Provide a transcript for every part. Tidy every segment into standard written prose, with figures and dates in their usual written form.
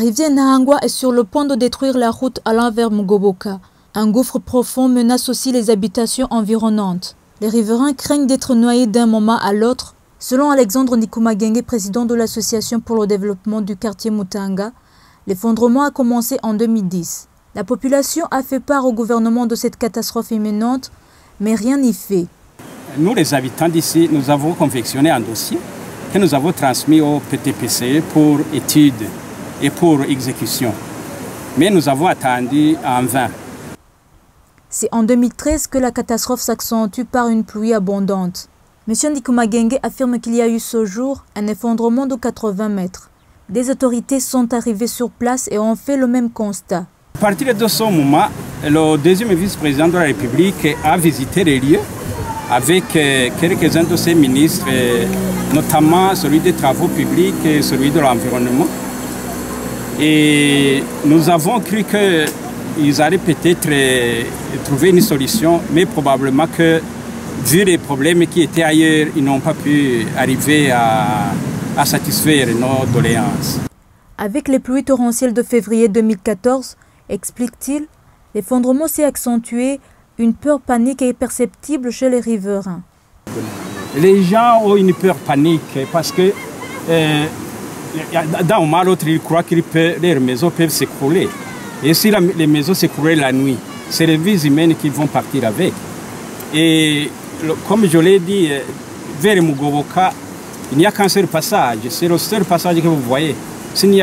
rivière Nahangwa est sur le point de détruire la route allant vers Mugoboka. Un gouffre profond menace aussi les habitations environnantes. Les riverains craignent d'être noyés d'un moment à l'autre. Selon Alexandre Ndikumagenge, président de l'association pour le développement du quartier Mutanga, l'effondrement a commencé en 2010. La population a fait part au gouvernement de cette catastrophe imminente, mais rien n'y fait. Nous, les habitants d'ici, nous avons confectionné un dossier que nous avons transmis au PTPC pour étude et pour exécution. Mais nous avons attendu en vain. C'est en 2013 que la catastrophe s'accentue par une pluie abondante. M. Ndikumagenge affirme qu'il y a eu ce jour un effondrement de 80 mètres. Des autorités sont arrivées sur place et ont fait le même constat. À partir de ce moment, le deuxième vice-président de la République a visité les lieux avec quelques-uns de ses ministres, notamment celui des travaux publics et celui de l'environnement. Et nous avons cru qu'ils allaient peut-être trouver une solution, mais probablement que, vu les problèmes qui étaient ailleurs, ils n'ont pas pu arriver à satisfaire nos doléances. Avec les pluies torrentielles de février 2014, explique-t-il, l'effondrement s'est accentué, une peur panique est perceptible chez les riverains. Les gens ont une peur panique parce que d'un moment à l'autre, ils croient que leurs maisons peuvent s'écrouler. Et si les maisons s'écroulent la nuit, c'est les vies humaines qui vont partir avec. Et comme je l'ai dit, vers Mugoboka, il n'y a qu'un seul passage. C'est le seul passage que vous voyez. Si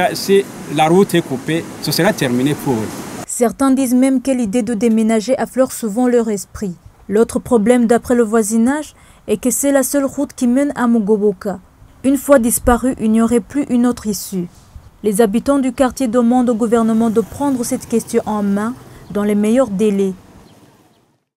la route est coupée, ce sera terminé pour eux. Certains disent même que l'idée de déménager affleure souvent leur esprit. L'autre problème d'après le voisinage est que c'est la seule route qui mène à Mugoboka. Une fois disparue, il n'y aurait plus une autre issue. Les habitants du quartier demandent au gouvernement de prendre cette question en main dans les meilleurs délais.